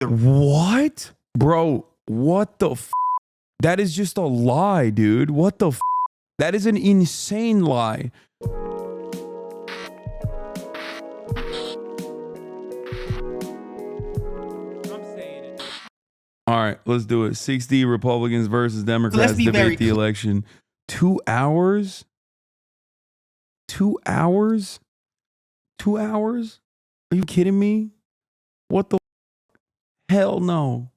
What? Bro, what the f? That is just a lie, dude. What the f? That is an insane lie. All right, let's do it. 60 Republicans versus Democrats debate the election. 2 hours? 2 hours? 2 hours? Are you kidding me? What the hell no.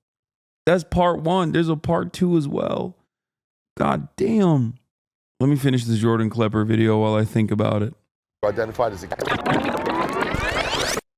That's part one. There's a part two as well. God damn. Let me finish this Jordan Klepper video while I think about it. Identified as a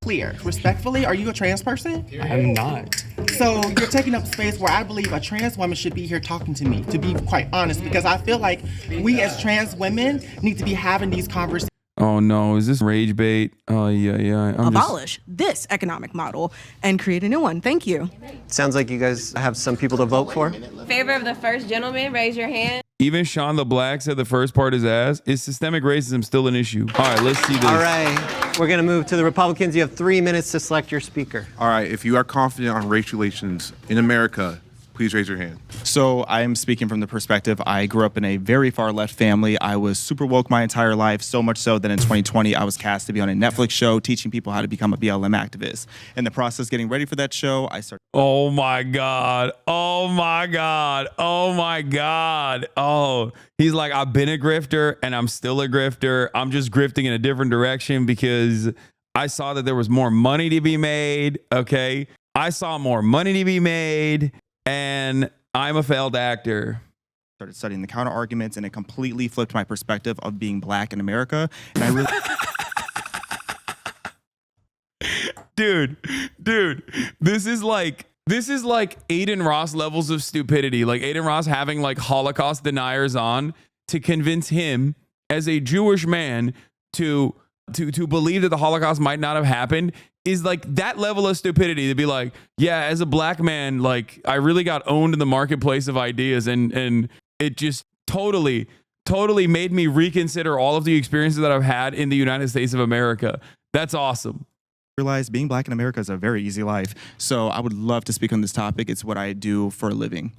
clear. Respectfully, are you a trans person? I'm not. So you're taking up space where I believe a trans woman should be here talking to me, to be quite honest, because I feel like we as trans women need to be having these conversations. Oh no, is this rage bait? Oh yeah. Abolish this economic model and create a new one. Thank you. Sounds like you guys have some people to vote for. Favor of the first gentleman, raise your hand. Even Sean the Black said the first part is ass. Is systemic racism still an issue? All right, let's see this. All right, we're gonna move to the Republicans. You have 3 minutes to select your speaker. All right, if you are confident on race relations in America, please raise your hand. So I am speaking from the perspective, I grew up in a very far left family. I was super woke my entire life, so much so that in 2020, I was cast to be on a Netflix show teaching people how to become a BLM activist. In the process getting ready for that show, I started. Oh my God. Oh my God. Oh my God. Oh, he's like, I've been a grifter and I'm still a grifter. I'm just grifting in a different direction because I saw that there was more money to be made. Okay. I saw more money to be made. And I'm a failed actor. Started studying the counter arguments, and it completely flipped my perspective of being black in America. And I really, dude, this is like Aiden Ross levels of stupidity. Like Aiden Ross having like Holocaust deniers on to convince him as a Jewish man to believe that the Holocaust might not have happened is like that level of stupidity to be like, yeah, as a black man, like I really got owned in the marketplace of ideas and it just totally made me reconsider all of the experiences that I've had in the United States of America. That's awesome. realized being black in America is a very easy life. So I would love to speak on this topic. It's what I do for a living.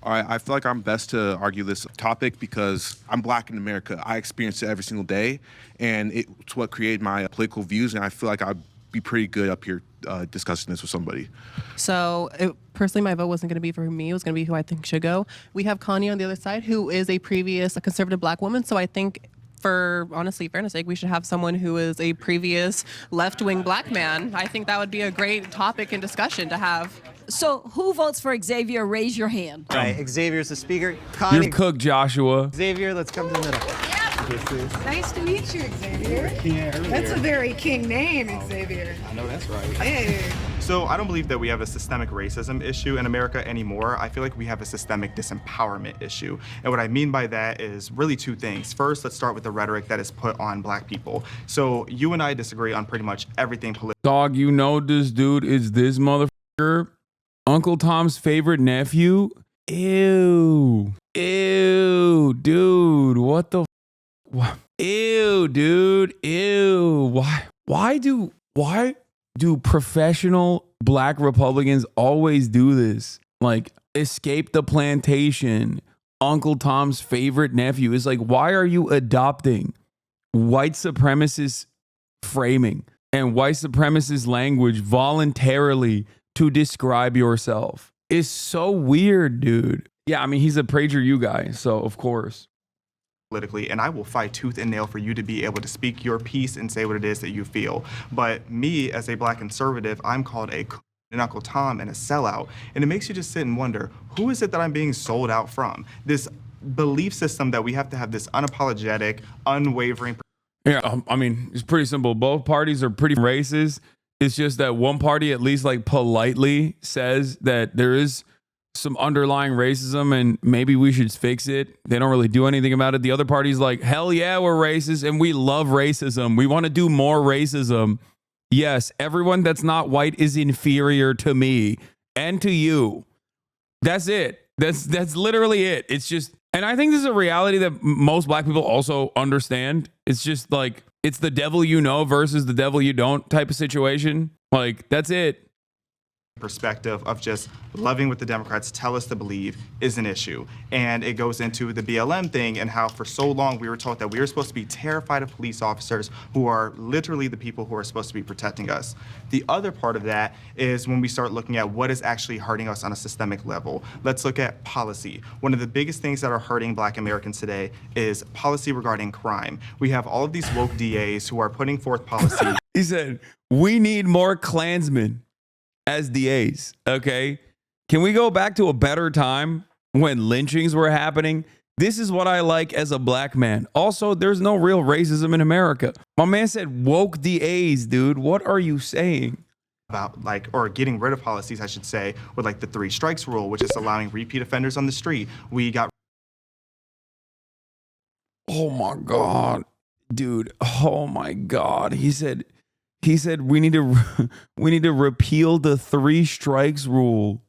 All right, I feel like I'm best to argue this topic because I'm black in America. I experience it every single day, and it's what created my political views, and I feel like I'd be pretty good up here discussing this with somebody. So personally, my vote wasn't going to be for me. It was going to be who I think should go. We have Connie on the other side, who is a conservative black woman. So I think for, honestly, fairness sake, we should have someone who is a previous left-wing black man. I think that would be a great topic and discussion to have. So who votes for Xavier? Raise your hand. All right, Xavier's the speaker. Connie. You're cooked, Joshua. Xavier, let's come to the middle. Nice to meet you, Xavier. Yeah, that's a very king name, Xavier. I know that's right. Hey. So I don't believe that we have a systemic racism issue in America anymore. I feel like we have a systemic disempowerment issue. And what I mean by that is really two things. First, let's start with the rhetoric that is put on black people. So you and I disagree on pretty much everything political. Dog, you know this dude is this motherfucker. Uncle Tom's favorite nephew. Ew. Ew, dude. What the what? Ew, dude. Ew. Why do professional black Republicans always do this? Like, escape the plantation. Uncle Tom's favorite nephew. Is like, why are you adopting white supremacist framing and white supremacist language voluntarily to describe yourself? It's so weird, dude. Yeah, I mean, he's a PragerU guy, so of course. Politically, and I will fight tooth and nail for you to be able to speak your piece and say what it is that you feel. But me, as a black conservative, I'm called an Uncle Tom and a sellout. And it makes you just sit and wonder, who is it that I'm being sold out from? This belief system that we have to have this unapologetic, unwavering. Yeah, I mean, it's pretty simple. Both parties are pretty racist. It's just that one party at least like politely says that there is some underlying racism and maybe we should fix it. They don't really do anything about it. The other party's like, hell yeah, we're racist and we love racism. We want to do more racism. Yes, everyone that's not white is inferior to me and to you. That's it. That's literally it. It's just, and I think this is a reality that most black people also understand. It's just like, it's the devil you know versus the devil you don't type of situation. Like, that's it. perspective of just loving what the Democrats tell us to believe is an issue. And it goes into the BLM thing and how for so long we were taught that we were supposed to be terrified of police officers who are literally the people who are supposed to be protecting us. The other part of that is when we start looking at what is actually hurting us on a systemic level. Let's look at policy. One of the biggest things that are hurting Black Americans today is policy regarding crime. We have all of these woke DAs who are putting forth policy. He said, we need more Klansmen as DAs, okay? Can we go back to a better time when lynchings were happening? This is what I like as a black man. Also, there's no real racism in America. My man said woke DAs, dude. What are you saying? About like, or getting rid of policies, I should say, with like the 3 strikes rule, which is allowing repeat offenders on the street. We got. Oh my God, dude. Oh my God. He said we need to repeal the 3 strikes rule.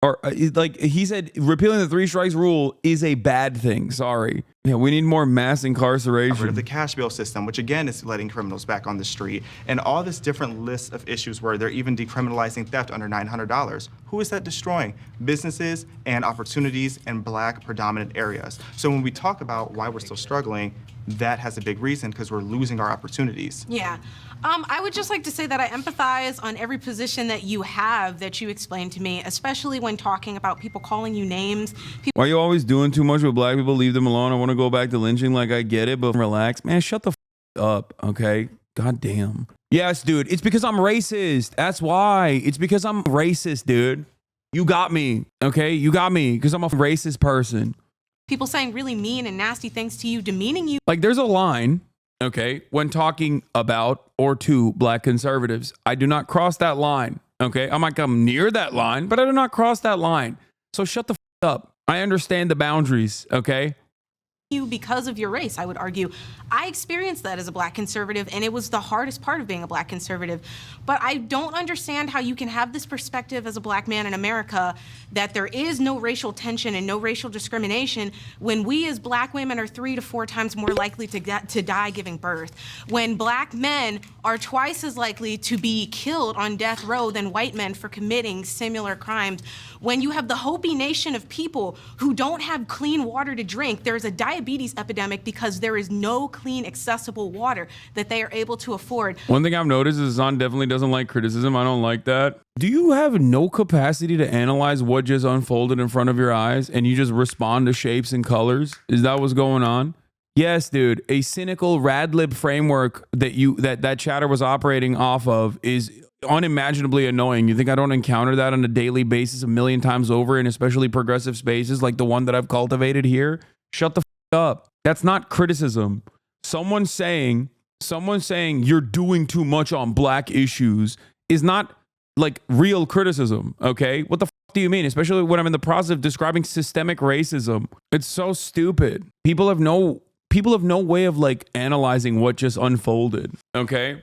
Or like he said, repealing the 3 strikes rule is a bad thing. Sorry. Yeah, we need more mass incarceration. Rid of the cash bail system, which again is letting criminals back on the street, and all this different list of issues where they're even decriminalizing theft under $900. Who is that destroying? Businesses and opportunities in Black predominant areas. So when we talk about why we're still struggling, that has a big reason because we're losing our opportunities. Yeah. I would just like to say that I empathize on every position that you have that you explained to me, especially when talking about people calling you names. Why are you always doing too much with black people? Leave them alone. I want to go back to lynching. Like, I get it, but relax. Man, shut the up, okay? God damn. Yes, dude. It's because I'm racist. That's why. It's because I'm racist, dude. You got me, okay? You got me because I'm a racist person. People saying really mean and nasty things to you, demeaning you. Like, there's a line, okay, when talking about or to black conservatives. I do not cross that line, okay? I might come near that line, but I do not cross that line. So shut the up. I understand the boundaries, okay? You because of your race, I would argue. I experienced that as a Black conservative, and it was the hardest part of being a Black conservative. But I don't understand how you can have this perspective as a Black man in America that there is no racial tension and no racial discrimination when we as Black women are 3 to 4 times more likely to die giving birth. When Black men are twice as likely to be killed on death row than white men for committing similar crimes. When you have the Hopi Nation of people who don't have clean water to drink, there's a diabetes epidemic because there is no clean, accessible water that they are able to afford. One thing I've noticed is Zahn definitely doesn't like criticism. I don't like that. Do you have no capacity to analyze what just unfolded in front of your eyes and you just respond to shapes and colors? Is that what's going on? Yes, dude. A cynical radlib framework that chatter was operating off of is unimaginably annoying. You think I don't encounter that on a daily basis 1,000,000 times over in especially progressive spaces like the one that I've cultivated here? Shut the up. That's not criticism. Someone saying you're doing too much on black issues is not like real criticism, okay? What the do you mean? Especially when I'm in the process of describing systemic racism. It's so stupid. People have no way of like analyzing what just unfolded, okay?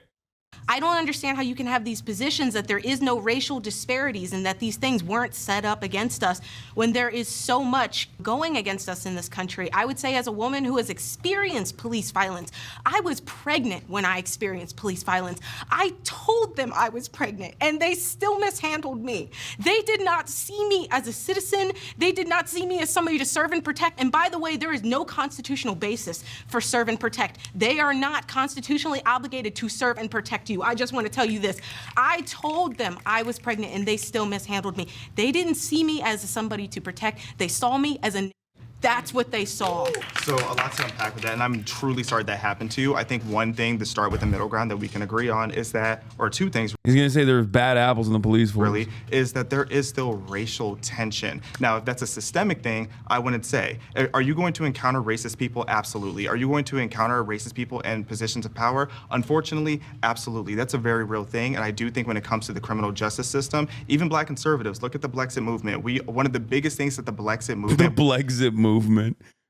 I don't understand how you can have these positions that there is no racial disparities and that these things weren't set up against us when there is so much going against us in this country. I would say as a woman who has experienced police violence, I was pregnant when I experienced police violence. I told them I was pregnant and they still mishandled me. They did not see me as a citizen. They did not see me as somebody to serve and protect. And by the way, there is no constitutional basis for serve and protect. They are not constitutionally obligated to serve and protect you. I just want to tell you this. I told them I was pregnant and they still mishandled me. They didn't see me as somebody to protect. They saw me as a... That's what they saw. So a lot to unpack with that, and I'm truly sorry that happened to you. I think one thing to start with the middle ground that we can agree on is that, or 2 things. He's gonna say there's bad apples in the police force. Really, is that there is still racial tension. Now, if that's a systemic thing, I wouldn't say. Are you going to encounter racist people? Absolutely. Are you going to encounter racist people in positions of power? Unfortunately, absolutely. That's a very real thing, and I do think when it comes to the criminal justice system, even black conservatives, look at the Blexit movement. One of the biggest things that the Blexit movement... The Blexit movement.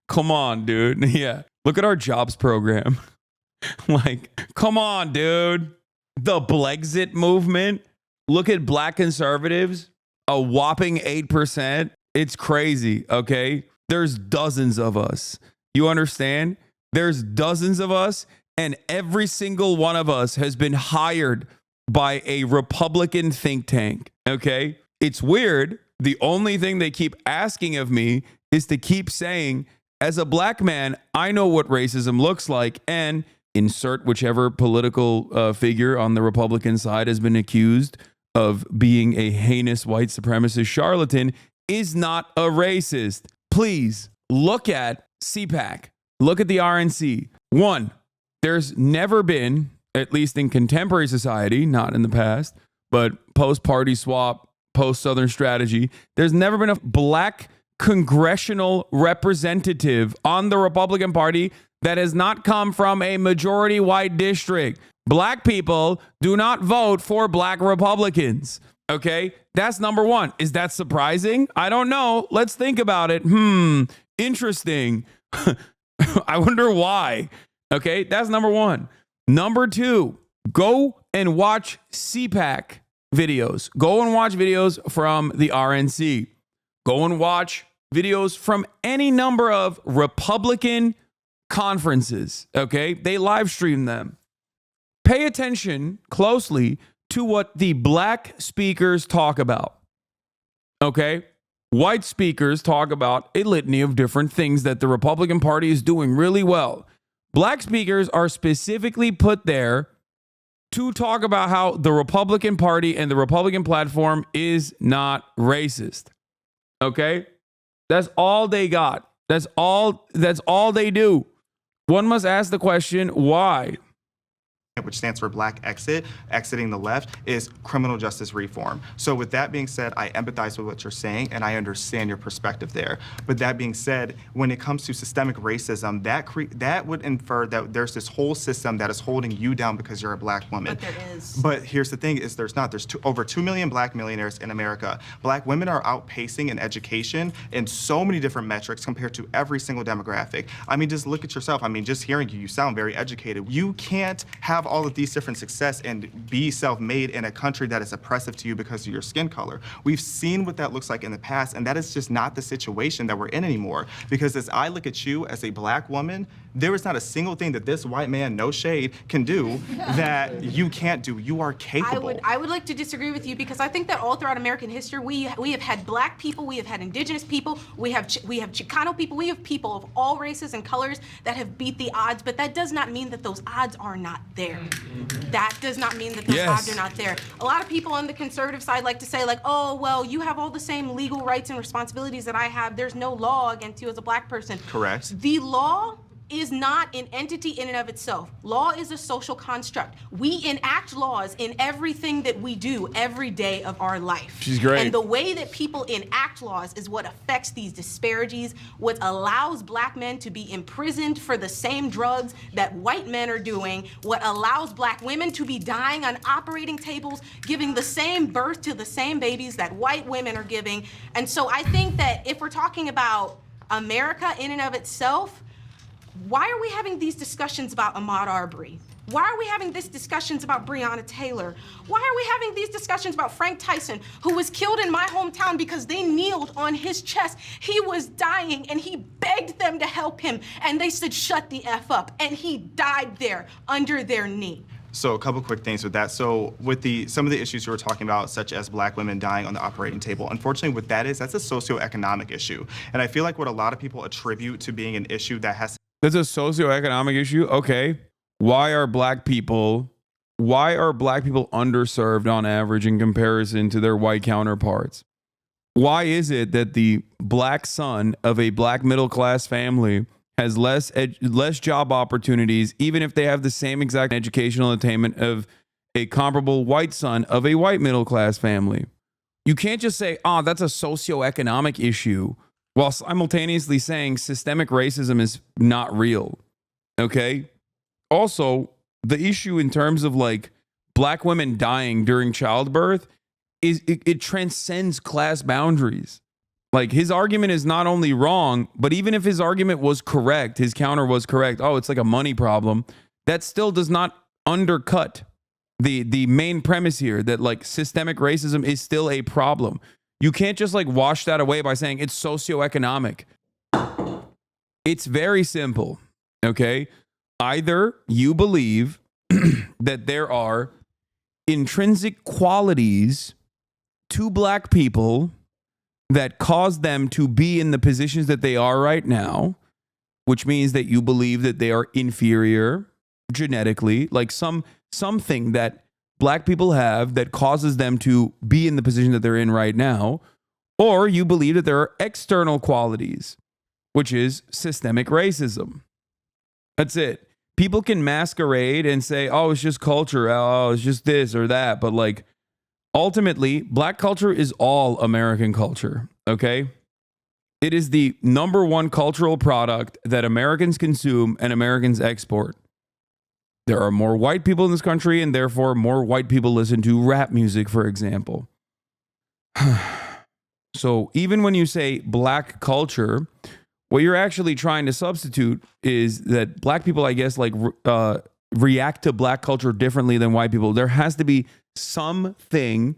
Come on, dude. Yeah. Look at our jobs program. Like, come on, dude. The Blexit movement. Look at black conservatives. A whopping 8%. It's crazy, okay? There's dozens of us. You understand? There's dozens of us, and every single one of us has been hired by a Republican think tank. Okay. It's weird. The only thing they keep asking of me is to keep saying, as a black man, I know what racism looks like, and insert whichever political figure on the Republican side has been accused of being a heinous white supremacist charlatan is not a racist. Please look at CPAC. Look at the RNC. One, there's never been, at least in contemporary society, not in the past, but post-party swap, post-Southern strategy, there's never been a black congressional representative on the Republican Party that has not come from a majority white district. Black people do not vote for black Republicans. Okay, that's number one. Is that surprising? I don't know. Let's think about it. Interesting. I wonder why. Okay, that's number one. Number two, go and watch CPAC videos. Go and watch videos from the RNC. Go and watch videos from any number of Republican conferences. Okay, they live stream them. Pay attention closely to what the black speakers talk about. Okay, white speakers talk about a litany of different things that the Republican Party is doing really well. Black speakers are specifically put there to talk about how the Republican Party and the Republican platform is not racist. Okay? That's all they got. That's all they do. One must ask the question, why? Which stands for Black Exit, exiting the left, is criminal justice reform. So with that being said, I empathize with what you're saying and I understand your perspective there. But that being said, when it comes to systemic racism, that would infer that there's this whole system that is holding you down because you're a black woman. But there is. But here's the thing is there's not. There's over 2 million black millionaires in America. Black women are outpacing in education in so many different metrics compared to every single demographic. I mean, just look at yourself. I mean, just hearing you sound very educated. You can't have all of these different success and be self-made in a country that is oppressive to you because of your skin color. We've seen what that looks like in the past, and that is just not the situation that we're in anymore. Because as I look at you as a black woman, there is not a single thing that this white man, no shade, can do that you can't do. You are capable. I would like to disagree with you because I think that all throughout American history, we have had black people, we have had indigenous people, we have Chicano people, we have people of all races and colors that have beat the odds, but that does not mean that those odds are not there. That does not mean that those odds are not there. A lot of people on the conservative side like to say like, oh, well, you have all the same legal rights and responsibilities that I have. There's no law against you as a black person. Correct. The law is not an entity in and of itself. Law is a social construct. We enact laws in everything that we do every day of our life. She's great. And the way that people enact laws is what affects these disparities, what allows black men to be imprisoned for the same drugs that white men are doing, what allows black women to be dying on operating tables, giving the same birth to the same babies that white women are giving. And so I think that if we're talking about America in and of itself, why are we having these discussions about Ahmaud Arbery? Why are we having these discussions about Breonna Taylor? Why are we having these discussions about Frank Tyson, who was killed in my hometown because they kneeled on his chest? He was dying and he begged them to help him and they said, shut the F up. And he died there under their knee. So a couple quick things with that. So with some of the issues you were talking about, such as black women dying on the operating table, unfortunately what that is, that's a socioeconomic issue. And I feel like what a lot of people attribute to being an issue that has That's a socioeconomic issue. Okay. Why are black people underserved on average in comparison to their white counterparts? Why is it that the black son of a black middle class family has less job opportunities, even if they have the same exact educational attainment of a comparable white son of a white middle class family? You can't just say, oh, that's a socioeconomic issue, while simultaneously saying systemic racism is not real. Okay? Also, the issue in terms of like black women dying during childbirth is it transcends class boundaries. Like his argument is not only wrong, but even if his argument was correct, his counter was correct, oh, it's like a money problem, that still does not undercut the main premise here that like systemic racism is still a problem. You can't just like wash that away by saying it's socioeconomic. It's very simple, okay? Either you believe that there are intrinsic qualities to black people that caused them to be in the positions that they are right now, which means that you believe that they are inferior genetically, like something that black people have that causes them to be in the position that they're in right now, or you believe that there are external qualities, which is systemic racism. That's it. People can masquerade and say, oh, it's just culture. Oh, it's just this or that. But like, ultimately, black culture is all American culture, okay? It is the number one cultural product that Americans consume and Americans export. There are more white people in this country, and therefore more white people listen to rap music, for example. So even when you say black culture, what you're actually trying to substitute is that black people, I guess, like react to black culture differently than white people. There has to be something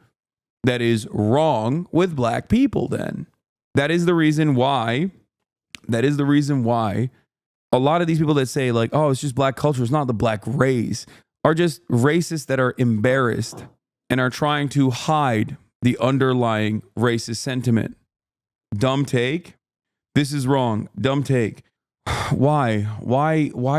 that is wrong with black people then. That is the reason why a lot of these people that say like, oh, it's just black culture, it's not the black race, are just racists that are embarrassed and are trying to hide the underlying racist sentiment. Dumb take. This is wrong. Dumb take. Why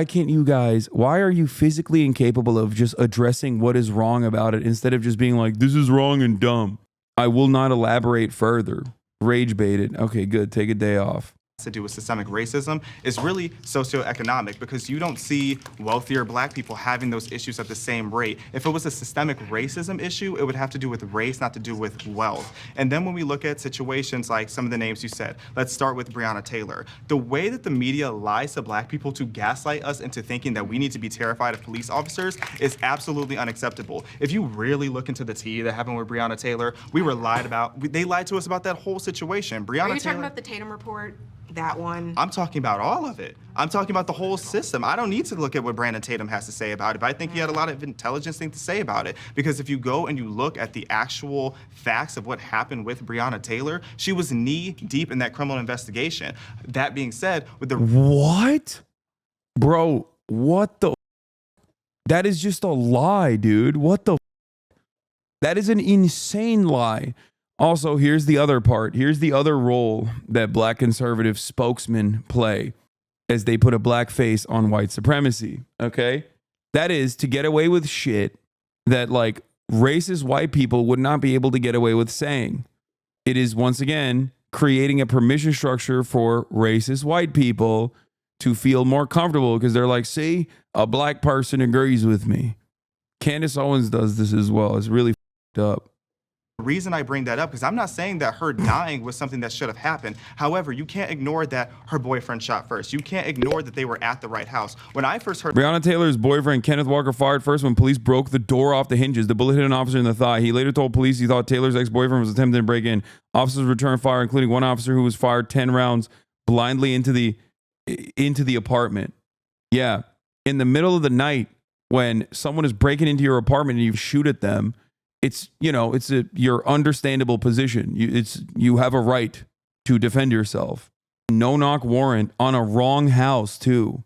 can't you guys, why are you physically incapable of just addressing what is wrong about it instead of just being like, this is wrong and dumb? I will not elaborate further. Rage baited. Okay, good. Take a day off. To do with systemic racism is really socioeconomic, because you don't see wealthier black people having those issues at the same rate. If it was a systemic racism issue, it would have to do with race, not to do with wealth. And then when we look at situations like some of the names you said, let's start with Breonna Taylor. The way that the media lies to black people to gaslight us into thinking that we need to be terrified of police officers is absolutely unacceptable. If you really look into the tea that happened with Breonna Taylor, they lied to us about that whole situation. Are you talking about the Tatum report? That one? I'm talking about all of it. I'm talking about the whole system. I don't need to look at what Brandon Tatum has to say about it, but I think he had a lot of intelligence things to say about it. Because if you go and you look at the actual facts of what happened with Breonna Taylor, she was knee deep in that criminal investigation. That being said, with the... What? Bro, what the... That is just a lie, dude. What the... That is an insane lie. Also, here's the other part. Here's the other role that black conservative spokesmen play as they put a black face on white supremacy, okay? That is to get away with shit that, like, racist white people would not be able to get away with saying. It is, once again, creating a permission structure for racist white people to feel more comfortable because they're like, see, a black person agrees with me. Candace Owens does this as well. It's really f***ed up. The reason I bring that up is I'm not saying that her dying was something that should have happened. However, you can't ignore that her boyfriend shot first. You can't ignore that they were at the right house. When I first heard... Breonna Taylor's boyfriend, Kenneth Walker, fired first when police broke the door off the hinges. The bullet hit an officer in the thigh. He later told police he thought Taylor's ex-boyfriend was attempting to break in. Officers returned fire, including one officer who was fired 10 rounds blindly into the apartment. Yeah. In the middle of the night, when someone is breaking into your apartment and you shoot at them, it's, you know, it's your understandable position. You have a right to defend yourself. No knock warrant on a wrong house too.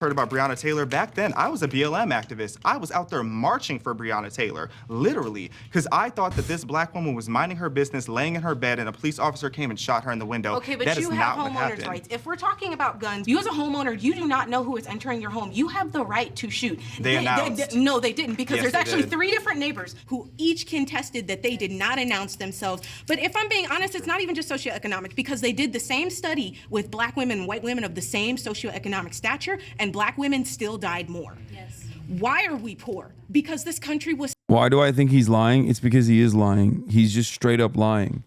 Heard about Breonna Taylor. Back then, I was a BLM activist. I was out there marching for Breonna Taylor, literally, because I thought that this black woman was minding her business, laying in her bed, and a police officer came and shot her in the window. Okay, but you have homeowners' rights. If we're talking about guns, you as a homeowner, you do not know who is entering your home. You have the right to shoot. They announced. No, they didn't, because Yes, there's they actually did. 3 different neighbors who each contested that they did not announce themselves. But if I'm being honest, it's not even just socioeconomic, because they did the same study with black women and white women of the same socioeconomic stature, and black women still died more. Yes. Why are we poor? Because this country was... Why do I think he's lying? It's because he is lying. He's just straight up lying.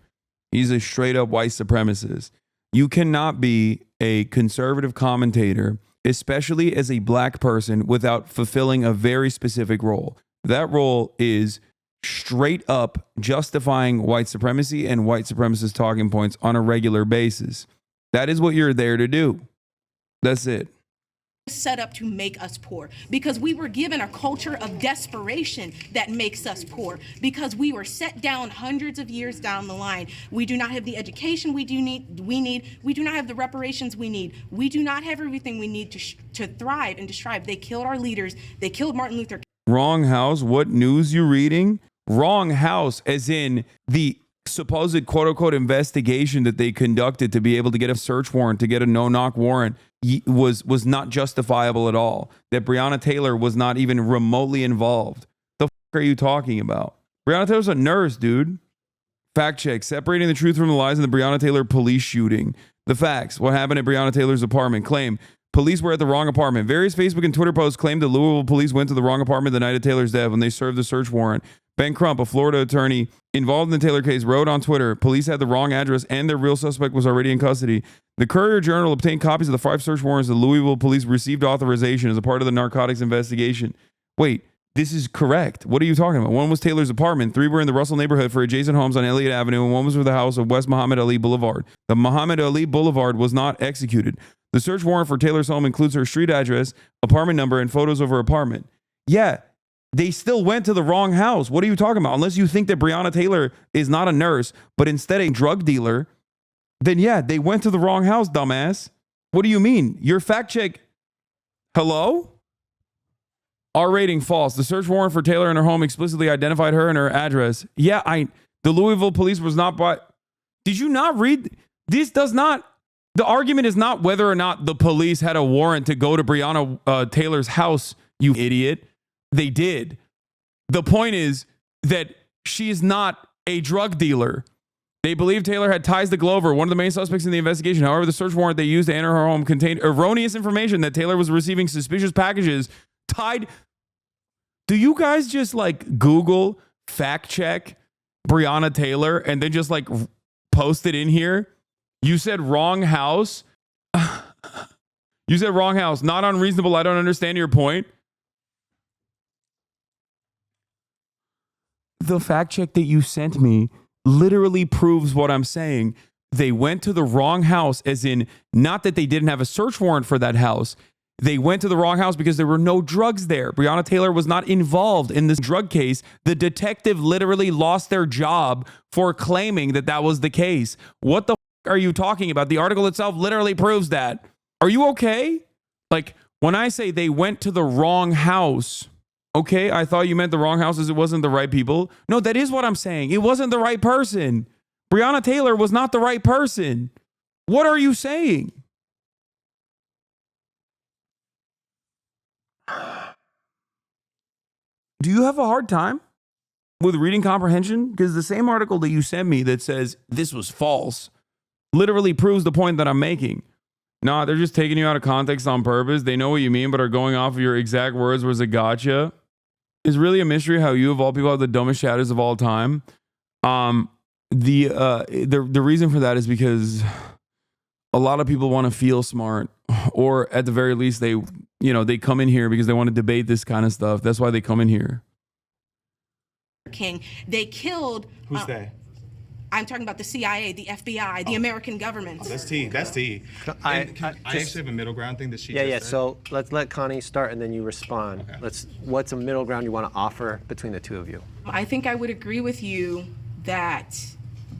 He's a straight up white supremacist. You cannot be a conservative commentator, especially as a black person, without fulfilling a very specific role. That role is straight up justifying white supremacy and white supremacist talking points on a regular basis. That is what you're there to do. That's it. Set up to make us poor, because we were given a culture of desperation that makes us poor, because we were set down hundreds of years down the line. We do not have the education we need. We do not have the reparations we need. We do not have everything we need to thrive and to strive. They killed our leaders. They killed Martin Luther King. Wrong house. What news you reading? Wrong house, as in the supposed quote unquote investigation that they conducted to be able to get a search warrant, to get a no-knock warrant, was not justifiable at all. That Breonna Taylor was not even remotely involved. The fuck are you talking about? Breonna Taylor's a nurse, dude. Fact check. Separating the truth from the lies in the Breonna Taylor police shooting. The facts. What happened at Breonna Taylor's apartment. Claim. Police were at the wrong apartment. Various Facebook and Twitter posts claimed that Louisville police went to the wrong apartment the night of Taylor's death when they served the search warrant. Ben Crump, a Florida attorney involved in the Taylor case, wrote on Twitter, police had the wrong address and their real suspect was already in custody. The Courier-Journal obtained copies of the 5 search warrants that Louisville police received authorization as a part of the narcotics investigation. Wait, this is correct. What are you talking about? 1 was Taylor's apartment. 3 were in the Russell neighborhood for adjacent homes on Elliott Avenue, and 1 was for the house of West Muhammad Ali Boulevard. The Muhammad Ali Boulevard was not executed. The search warrant for Taylor's home includes her street address, apartment number, and photos of her apartment. Yeah, they still went to the wrong house. What are you talking about? Unless you think that Breonna Taylor is not a nurse, but instead a drug dealer, then yeah, they went to the wrong house, dumbass. What do you mean? Your fact check. Hello? R rating false. The search warrant for Taylor and her home explicitly identified her and her address. Yeah, the Louisville police was not by. Did you not read? This does not. The argument is not whether or not the police had a warrant to go to Breonna Taylor's house, you idiot. They did. The point is that she is not a drug dealer. They believe Taylor had ties to Glover, one of the main suspects in the investigation. However, the search warrant they used to enter her home contained erroneous information that Taylor was receiving suspicious packages tied. Do you guys just like Google fact check Breonna Taylor and then just like post it in here? You said wrong house. You said wrong house. Not unreasonable. I don't understand your point. The fact check that you sent me literally proves what I'm saying. They went to the wrong house, as in not that they didn't have a search warrant for that house. They went to the wrong house because there were no drugs there. Breonna Taylor was not involved in this drug case. The detective literally lost their job for claiming that that was the case. What the are you talking about? The article itself literally proves that. Are you okay? Like, when I say they went to the wrong house, okay, I thought you meant the wrong house as it wasn't the right people. No, that is what I'm saying. It wasn't the right person. Breonna Taylor was not the right person. What are you saying? Do you have a hard time with reading comprehension? Because the same article that you sent me that says this was false literally proves the point that I'm making. Nah, they're just taking you out of context on purpose. They know what you mean, but are going off of your exact words was a gotcha. It's really a mystery how you, of all people, have the dumbest shadows of all time. The reason for that is because a lot of people want to feel smart, or at the very least, they come in here because they want to debate this kind of stuff. That's why they come in here. King, they killed. Who's they? I'm talking about the CIA, the FBI, the American government. Oh, that's T. That's T. I actually have a middle ground thing that she just said. So let's let Connie start and then you respond. Okay. What's a middle ground you want to offer between the two of you? I think I would agree with you that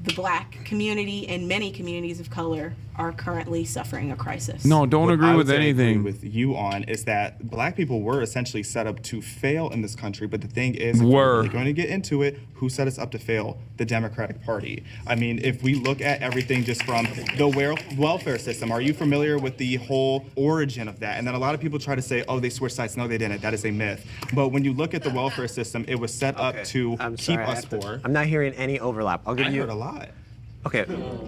the Black community and many communities of color are currently suffering a crisis. No, don't agree with anything. Agree with you on is that Black people were essentially set up to fail in this country, but the thing is, if we're really going to get into it, who set us up to fail? The Democratic Party. I mean, if we look at everything just from the welfare system, are you familiar with the whole origin of that? And then a lot of people try to say, oh, they switched sides. No, they didn't. That is a myth. But when you look at the welfare system, it was set up to keep us poor. I'm not hearing any overlap. I'll give you heard a lot. Okay,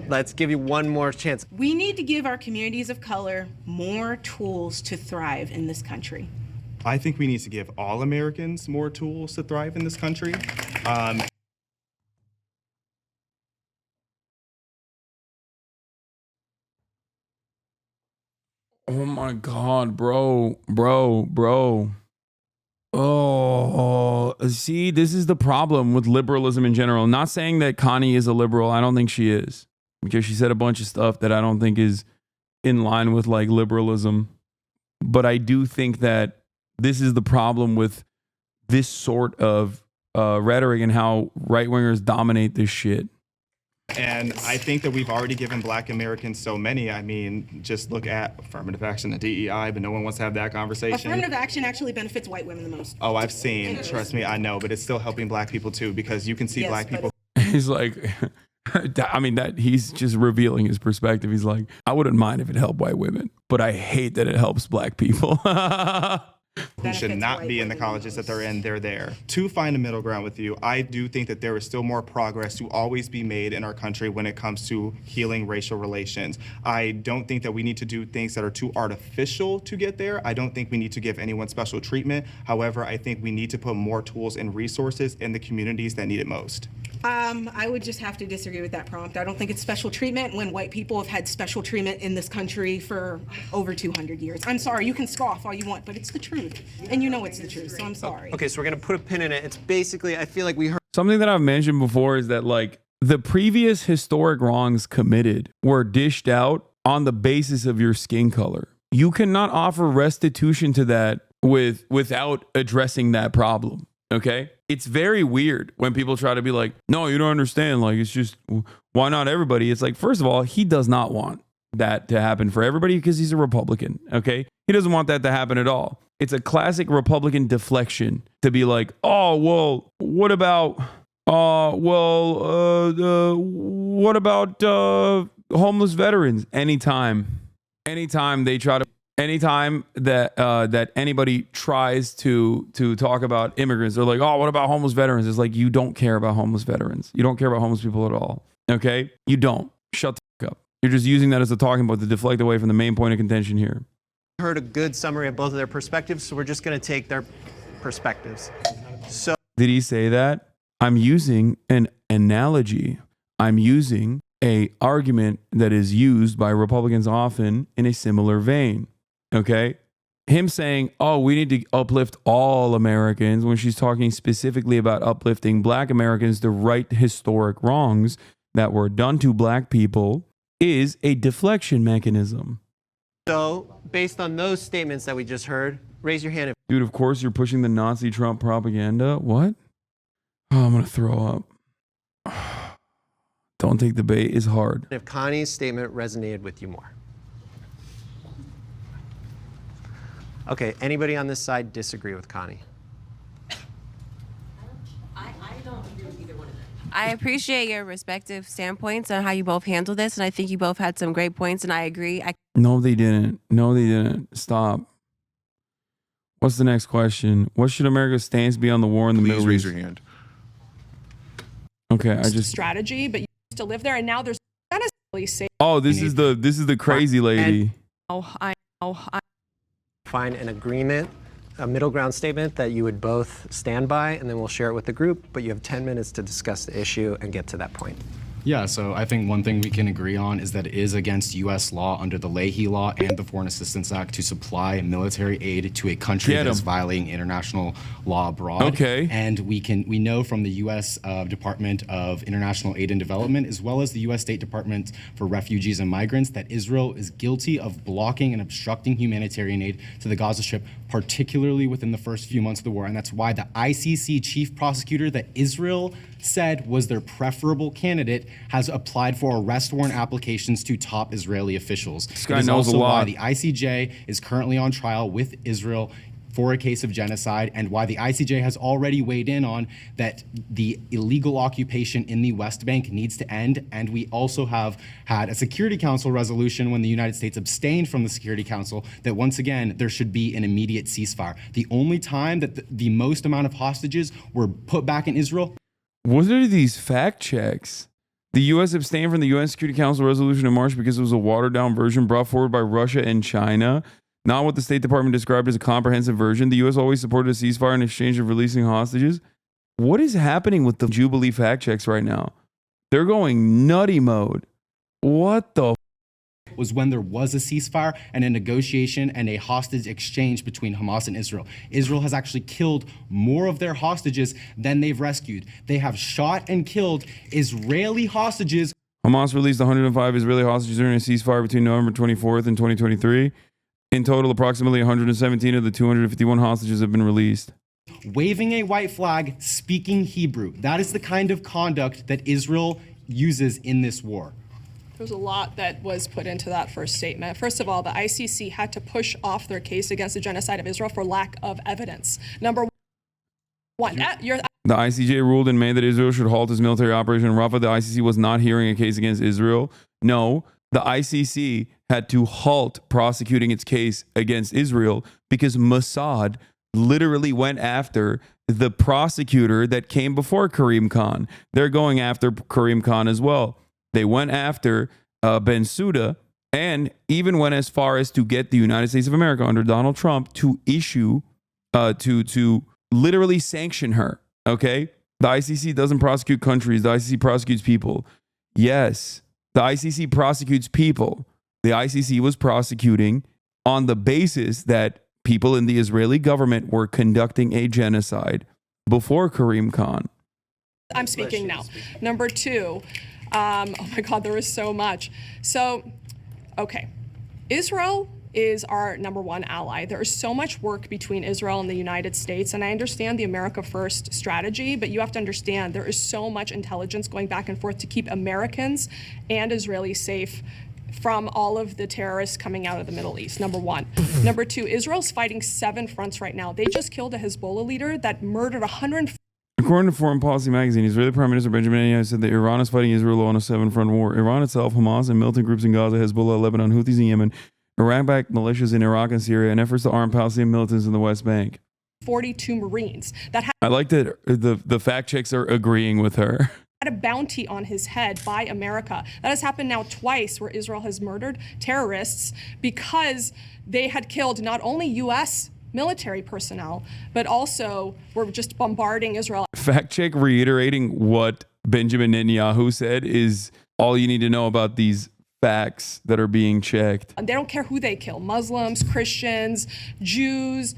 let's give you one more chance. We need to give our communities of color more tools to thrive in this country. I think we need to give all Americans more tools to thrive in this country. Oh my God, bro. Oh, see, this is the problem with liberalism in general. I'm not saying that Connie is a liberal. I don't think she is, because she said a bunch of stuff that I don't think is in line with like liberalism. But I do think that this is the problem with this sort of rhetoric and how right-wingers dominate this shit. And I think that we've already given Black Americans so many. I mean, just look at affirmative action and DEI, but no one wants to have that conversation. Affirmative action actually benefits white women the most. Oh, I've seen. Trust me, I know. But it's still helping Black people too, because you can see Black people. He's like, I mean, that he's just revealing his perspective. He's like, I wouldn't mind if it helped white women, but I hate that it helps black people. Who should not be in the colleges that they're in, they're there. To find a middle ground with you, I do think that there is still more progress to always be made in our country when it comes to healing racial relations. I don't think that we need to do things that are too artificial to get there. I don't think we need to give anyone special treatment. However, I think we need to put more tools and resources in the communities that need it most. I would just have to disagree with that prompt. I don't think it's special treatment when white people have had special treatment in this country for over 200 years. I'm sorry, you can scoff all you want, but it's the truth. And you know it's the truth, so I'm sorry. Okay, so we're going to put a pin in it. It's basically, I feel like we heard. Something that I've mentioned before is that like the previous historic wrongs committed were dished out on the basis of your skin color. You cannot offer restitution to that without addressing that problem. Okay? It's very weird when people try to be like, no, you don't understand. Like, it's just, why not everybody? It's like, first of all, he does not want that to happen for everybody because he's a Republican. Okay? He doesn't want that to happen at all. It's a classic Republican deflection to be like, oh, well, what about, homeless veterans? Anytime that anybody tries to talk about immigrants, they're like, oh, what about homeless veterans? It's like, you don't care about homeless veterans. You don't care about homeless people at all. Okay? You don't. Shut the fuck up. You're just using that as a talking point to deflect away from the main point of contention here. Heard a good summary of both of their perspectives, so we're just going to take their perspectives. So did he say that? I'm using an analogy. I'm using a argument that is used by Republicans often in a similar vein. Okay? Him saying, oh, we need to uplift all Americans when she's talking specifically about uplifting black Americans to right historic wrongs that were done to black people is a deflection mechanism. So, based on those statements that we just heard, raise your hand. Dude, of course you're pushing the Nazi Trump propaganda. What? Oh, I'm going to throw up. Don't take the bait is hard. If Connie's statement resonated with you more. Okay, anybody on this side disagree with Connie? I don't agree with either one of them. I appreciate your respective standpoints on how you both handle this, and I think you both had some great points, and I agree. No, they didn't. No, they didn't. Stop. What's the next question? What should America's stance be on the war in the Middle East? Please raise your hand. Okay, I just strategy, but you used to live there, and now there's necessarily safe. Oh, this is the crazy lady. I Find an agreement, a middle ground statement that you would both stand by, and then we'll share it with the group, but you have 10 minutes to discuss the issue and get to that point. Yeah, so I think one thing we can agree on is that it is against U.S. law under the Leahy Law and the Foreign Assistance Act to supply military aid to a country that is violating international law abroad. Okay. And we know from the U.S. Department of International Aid and Development, as well as the U.S. State Department for Refugees and Migrants, that Israel is guilty of blocking and obstructing humanitarian aid to the Gaza Strip, particularly within the first few months of the war. And that's why the ICC chief prosecutor that Israel said was their preferable candidate has applied for arrest warrant applications to top Israeli officials. This guy knows a lot. Why the ICJ is currently on trial with Israel for a case of genocide, and why the ICJ has already weighed in on that the illegal occupation in the West Bank needs to end. And we also have had a Security Council resolution when the United States abstained from the Security Council that once again there should be an immediate ceasefire. The only time that the most amount of hostages were put back in Israel. What are these fact checks? The U.S. abstained from the UN Security Council resolution in March because it was a watered-down version brought forward by Russia and China, not what the State Department described as a comprehensive version. The U.S. always supported a ceasefire in exchange of releasing hostages. What is happening with the Jubilee fact checks right now? They're going nutty mode. What the was when there was a ceasefire and a negotiation and a hostage exchange between Hamas and Israel. Israel has actually killed more of their hostages than they've rescued. They have shot and killed Israeli hostages. Hamas released 105 Israeli hostages during a ceasefire between November 24th and 2023. In total, approximately 117 of the 251 hostages have been released. Waving a white flag, speaking Hebrew. That is the kind of conduct that Israel uses in this war. There's a lot that was put into that first statement. First of all, the ICC had to push off their case against the genocide of Israel for lack of evidence. Number one, The ICJ ruled in May that Israel should halt its military operation in Rafah. The ICC was not hearing a case against Israel. No, the ICC had to halt prosecuting its case against Israel because Mossad literally went after the prosecutor that came before Karim Khan. They're going after Karim Khan as well. They went after Bensouda and even went as far as to get the United States of America under Donald Trump to issue, to literally sanction her. Okay? The ICC doesn't prosecute countries. The ICC prosecutes people. Yes, the ICC prosecutes people. The ICC was prosecuting on the basis that people in the Israeli government were conducting a genocide before Karim Khan. I'm speaking now. Number two, oh my God, there is so much. So, okay, Israel is our number one ally. There is so much work between Israel and the United States, and I understand the America First strategy, but you have to understand there is so much intelligence going back and forth to keep Americans and Israelis safe from all of the terrorists coming out of the Middle East, number one. Number two, Israel's fighting 7 fronts right now. They just killed a Hezbollah leader that murdered 100. According to Foreign Policy magazine, Israeli Prime Minister Benjamin Netanyahu said that Iran is fighting Israel on a 7-front war. Iran itself, Hamas, and militant groups in Gaza, Hezbollah, Lebanon, Houthis in Yemen, Iran-backed militias in Iraq and Syria, and efforts to arm Palestinian militants in the West Bank. 42 Marines that had I like that the fact checks are agreeing with her. a bounty on his head by America. That has happened now twice where Israel has murdered terrorists because they had killed not only U.S. military personnel, but also were just bombarding Israel. Fact check reiterating what Benjamin Netanyahu said is all you need to know about these facts that are being checked. And they don't care who they kill, Muslims, Christians, Jews,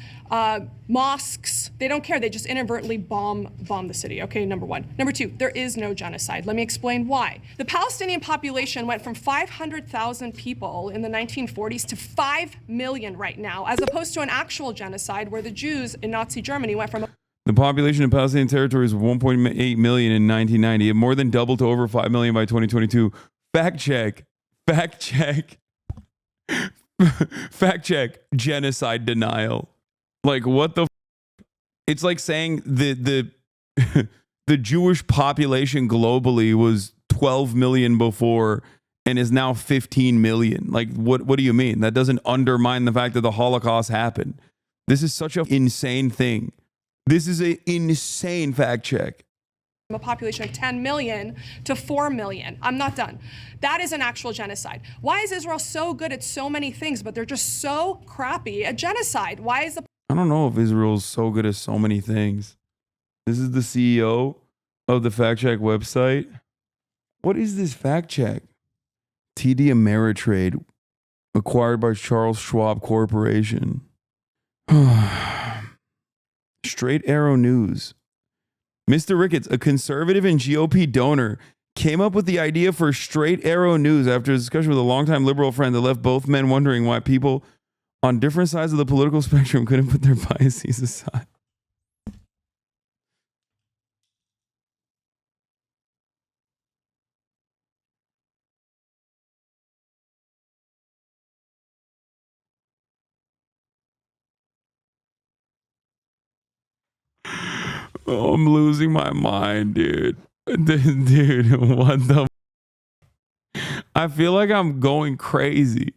mosques. They don't care. They just inadvertently bomb the city. Okay, number one. Number two, there is no genocide. Let me explain why. The Palestinian population went from 500,000 people in the 1940s to 5 million right now, as opposed to an actual genocide where the Jews in Nazi Germany went from... The population of Palestinian territories was 1.8 million in 1990. It more than doubled to over 5 million by 2022. Fact check. Fact check. Fact check. Genocide denial. Like, what the It's like saying the Jewish population globally was 12 million before and is now 15 million. Like, what do you mean? That doesn't undermine the fact that the Holocaust happened. This is such an insane thing. This is an insane fact check. A population of 10 million to 4 million. I'm not done. That is an actual genocide. Why is Israel so good at so many things, but they're just so crappy at genocide? Why is the... I don't know if Israel's so good at so many things. This is the CEO of the fact check website. What is this fact check? TD Ameritrade, acquired by Charles Schwab Corporation. Straight Arrow News. Mr. Ricketts, a conservative and GOP donor, came up with the idea for Straight Arrow News after a discussion with a longtime liberal friend that left both men wondering why people on different sides of the political spectrum couldn't put their biases aside. Oh, I'm losing my mind, dude. Dude, what the... I feel like I'm going crazy.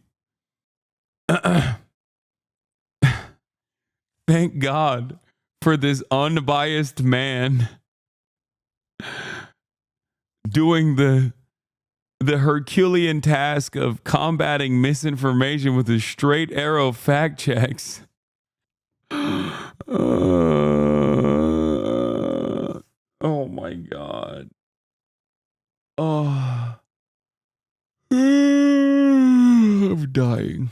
Thank God for this unbiased man doing the Herculean task of combating misinformation with his straight arrow fact checks. Oh my God. Oh. I'm dying.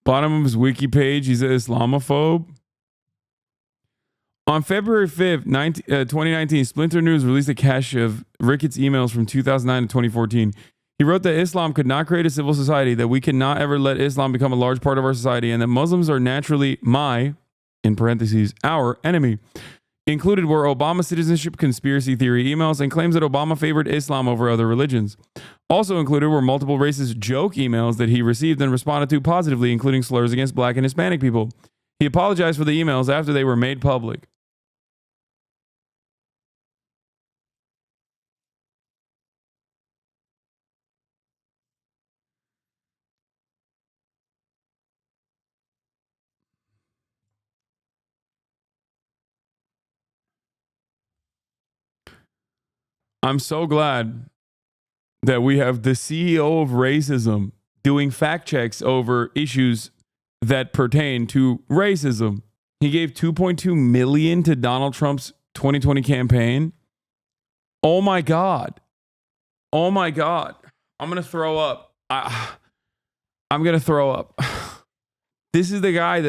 Bottom of his wiki page, he's an Islamophobe. On February 5th, 2019, Splinter News released a cache of Ricketts' emails from 2009 to 2014. He wrote that Islam could not create a civil society, that we cannot ever let Islam become a large part of our society, and that Muslims are naturally my, in parentheses, our enemy. Included were Obama citizenship conspiracy theory emails and claims that Obama favored Islam over other religions. Also included were multiple racist joke emails that he received and responded to positively, including slurs against Black and Hispanic people. He apologized for the emails after they were made public. I'm so glad that we have the CEO of racism doing fact checks over issues that pertain to racism. He gave $2.2 million to Donald Trump's 2020 campaign. Oh my God. Oh my God. I'm going to throw up. I'm going to throw up. This is the guy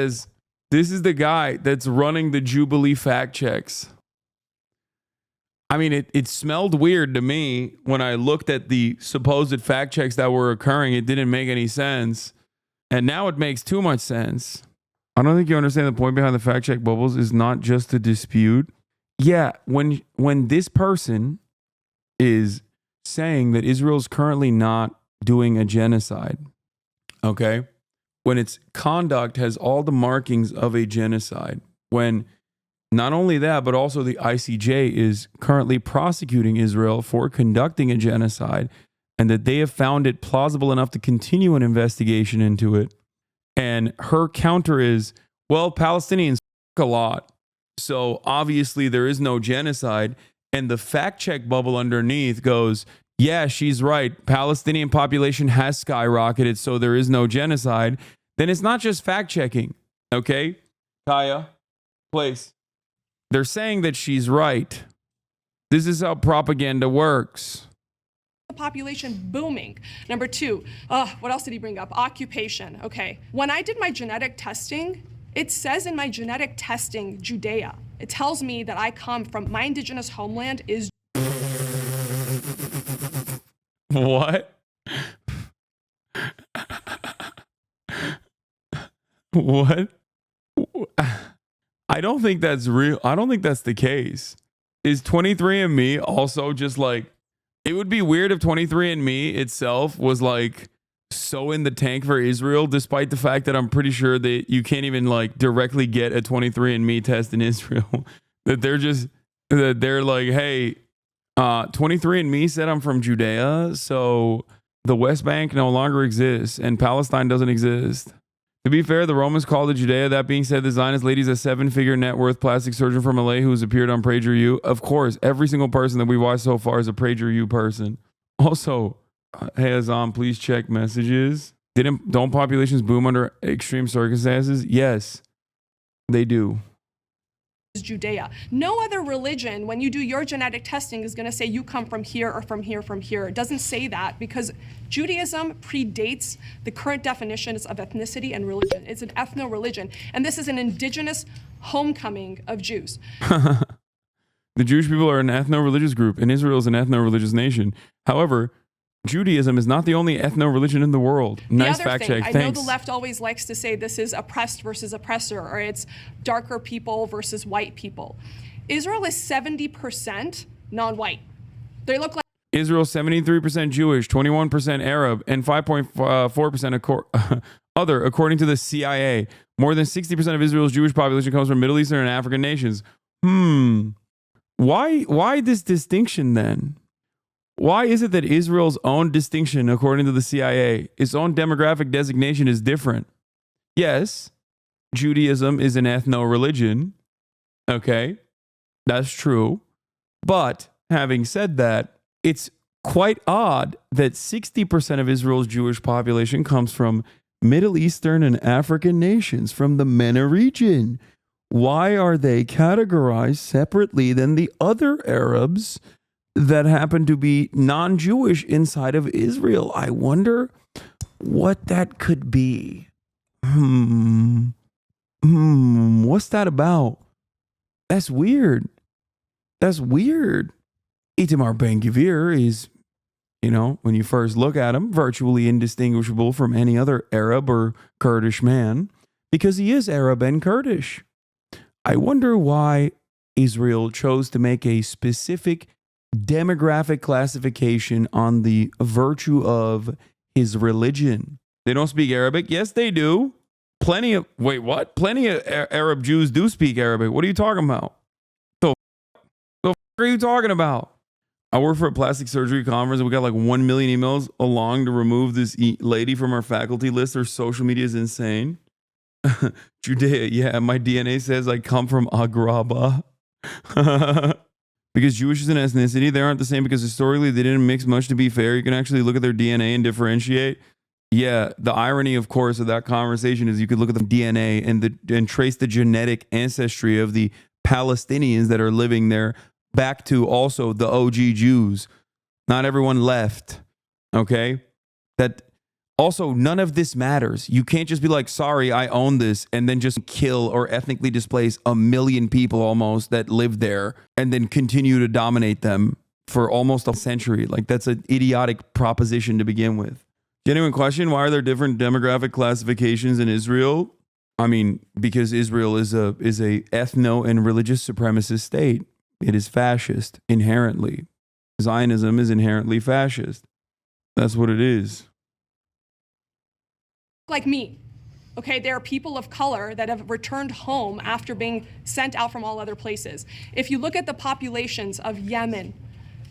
that's running the Jubilee fact checks. I mean, it smelled weird to me when I looked at the supposed fact checks that were occurring. It didn't make any sense. And now it makes too much sense. I don't think you understand the point behind the fact check bubbles is not just to dispute. Yeah, when this person is saying that Israel's currently not doing a genocide, okay? When its conduct has all the markings of a genocide, when not only that, but also the ICJ is currently prosecuting Israel for conducting a genocide, and that they have found it plausible enough to continue an investigation into it. And her counter is, well, Palestinians a lot, so obviously there is no genocide. And the fact check bubble underneath goes, yeah, she's right. Palestinian population has skyrocketed, so there is no genocide. Then it's not just fact checking, okay? Kaya, please. They're saying that she's right. This is how propaganda works. The population booming. Number two, what else did he bring up? Occupation. Okay. When I did my genetic testing, it says in my genetic testing, Judea. It tells me that I come from, my indigenous homeland is. What? What? I don't think that's real. I don't think that's the case. Is 23andMe also just like, it would be weird if 23andMe itself was like so in the tank for Israel, despite the fact that I'm pretty sure that you can't even like directly get a 23andMe test in Israel. That they're like, hey, 23andMe said I'm from Judea, so the West Bank no longer exists and Palestine doesn't exist. To be fair, the Romans called it Judea. That being said, the Zionist lady is a 7-figure net worth plastic surgeon from LA who's appeared on PragerU. Of course, every single person that we watched so far is a PragerU person. Also, hey Hasan, please check messages. Don't populations boom under extreme circumstances? Yes, they do. Judea. No other religion, when you do your genetic testing, is going to say you come from here or from here, from here. It doesn't say that because Judaism predates the current definitions of ethnicity and religion. It's an ethno-religion, and this is an indigenous homecoming of Jews. The Jewish people are an ethno-religious group, and Israel is an ethno-religious nation. However, Judaism is not the only ethno-religion in the world. Nice fact check. I Thanks. know the left always likes to say this is oppressed versus oppressor, or it's darker people versus white people. Israel is 70% non-white. They look like Israel 73% Jewish, 21% Arab, and 5.4% other, according to the CIA. More than 60% of Israel's Jewish population comes from Middle Eastern and African nations. Why this distinction then? Why is it that Israel's own distinction, according to the CIA, its own demographic designation is different? Yes, Judaism is an ethno-religion. Okay, that's true. But having said that, it's quite odd that 60% of Israel's Jewish population comes from Middle Eastern and African nations from the MENA region. Why are they categorized separately than the other Arabs that happen to be non-Jewish inside of Israel? I wonder what that could be. What's that about? That's weird. That's weird. Itamar Ben-Gvir is, when you first look at him, virtually indistinguishable from any other Arab or Kurdish man because he is Arab and Kurdish. I wonder why Israel chose to make a specific demographic classification on the virtue of his religion. They don't speak Arabic. Yes, they do. Plenty of Arab Jews do speak Arabic. What are you talking about? The fuck are you talking about? I work for a plastic surgery conference and we got like 1 million emails along to remove this lady from our faculty list. Her social media is insane. Judea, yeah, my DNA says I come from Agrabah. because Jewish is an ethnicity. They aren't the same because historically they didn't mix much, to be fair. You can actually look at their DNA and differentiate. Yeah, the irony, of course, of that conversation is you could look at the DNA and trace the genetic ancestry of the Palestinians that are living there back to also the OG Jews. Not everyone left, okay? That also, none of this matters. You can't just be like, sorry, I own this, and then just kill or ethnically displace 1 million people almost that live there and then continue to dominate them for almost a century. Like, that's an idiotic proposition to begin with. Genuine question, why are there different demographic classifications in Israel? I mean, because Israel is a ethno and religious supremacist state. It is fascist inherently. Zionism is inherently fascist. That's what it is. Like me. Okay, there are people of color that have returned home after being sent out from all other places. If you look at the populations of Yemen,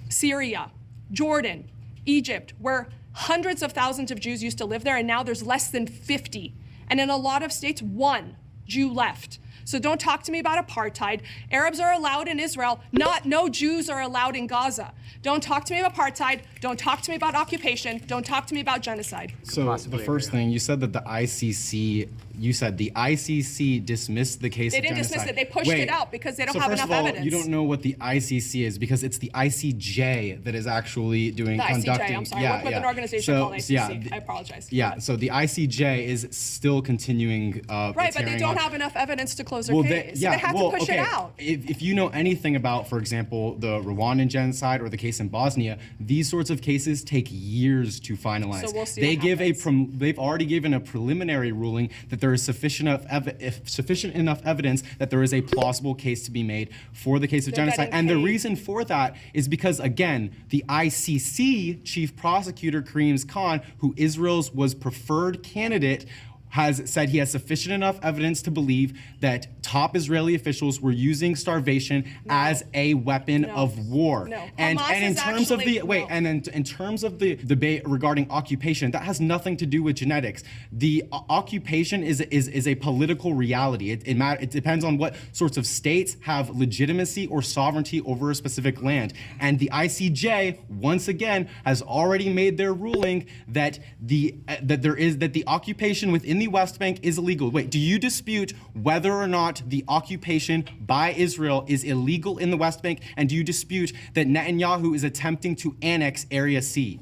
Syria, Jordan, Egypt, where hundreds of thousands of Jews used to live there, and now there's less than 50. And in a lot of states, 1 Jew left. So don't talk to me about apartheid. Arabs are allowed in Israel. No Jews are allowed in Gaza. Don't talk to me about apartheid. Don't talk to me about occupation. Don't talk to me about genocide. So the first thing, you said that the ICC dismissed the case of genocide. They didn't dismiss it. They pushed it out because they don't have enough evidence. You don't know what the ICC is because it's the ICJ that is actually conducting. ICJ, I'm sorry. I work with an organization called ICC. I apologize. Yeah, so the ICJ is still continuing. Right, but they don't have enough evidence to close their case. They have to push it out. If you know anything about, for example, the Rwandan genocide or the case in Bosnia, these sorts of cases take years to finalize. So we'll see they've already given a preliminary ruling that there is sufficient enough evidence that there is a plausible case to be made for the case of genocide. And the reason for that is because, again, the ICC chief prosecutor, Karim Khan, who Israel's was preferred candidate, has said he has sufficient enough evidence to believe that top Israeli officials were using starvation as a weapon of war. And in terms of in terms of the debate regarding occupation, that has nothing to do with genetics. The occupation is a political reality. It depends on what sorts of states have legitimacy or sovereignty over a specific land. And the ICJ once again has already made their ruling that the occupation within the West Bank is illegal. Wait, do you dispute whether or not the occupation by Israel is illegal in the West Bank? And do you dispute that Netanyahu is attempting to annex Area C?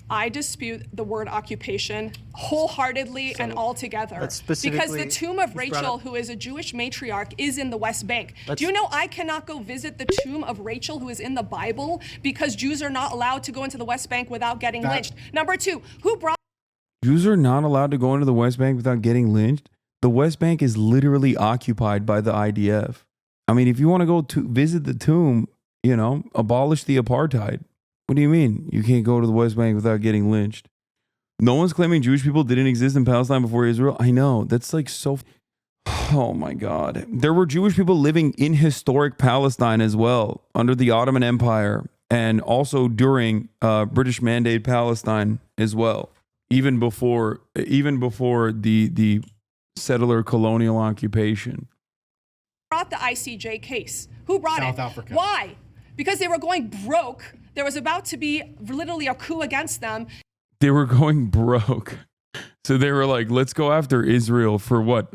I dispute the word occupation wholeheartedly and altogether. Because the tomb of Rachel, who is a Jewish matriarch, is in the West Bank. Do you know I cannot go visit the tomb of Rachel, who is in the Bible, because Jews are not allowed to go into the West Bank without getting lynched? Number 2, who brought... Jews are not allowed to go into the West Bank without getting lynched. The West Bank is literally occupied by the IDF. I mean, if you want to go to visit the tomb, abolish the apartheid. What do you mean? You can't go to the West Bank without getting lynched. No one's claiming Jewish people didn't exist in Palestine before Israel. I know. That's like so... Oh my God. There were Jewish people living in historic Palestine as well, under the Ottoman Empire, and also during British Mandate Palestine as well. Even before the settler colonial occupation. Brought the ICJ case? Who brought it? South Africa. Why? Because they were going broke. There was about to be literally a coup against them. They were going broke. So they were like, let's go after Israel for what?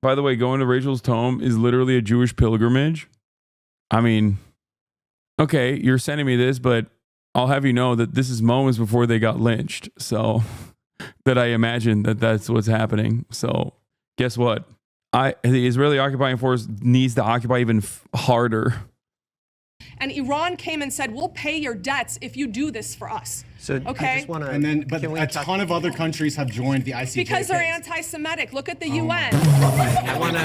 By the way, going to Rachel's tomb is literally a Jewish pilgrimage. I mean, okay, you're sending me this, but I'll have you know that this is moments before they got lynched. So that I imagine that's what's happening. So guess what? The Israeli occupying force needs to occupy even harder. And Iran came and said, we'll pay your debts if you do this for us. So okay? I just want to... But a ton of other countries have joined the ICJ. Because they're anti-Semitic. Look at the UN. I want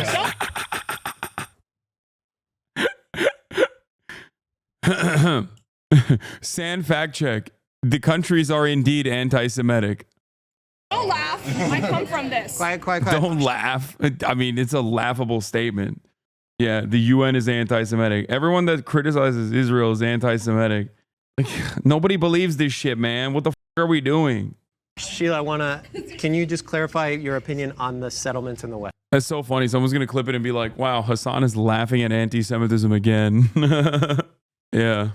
to... Sand fact check. The countries are indeed anti-Semitic. Don't laugh. I come from this. Quiet. Don't laugh. I mean, it's a laughable statement. Yeah, the UN is anti-Semitic. Everyone that criticizes Israel is anti-Semitic. Like, nobody believes this shit, man. What the are we doing? Sheila, can you just clarify your opinion on the settlements in the West? That's so funny. Someone's going to clip it and be like, wow, Hasan is laughing at anti-Semitism again. Yeah.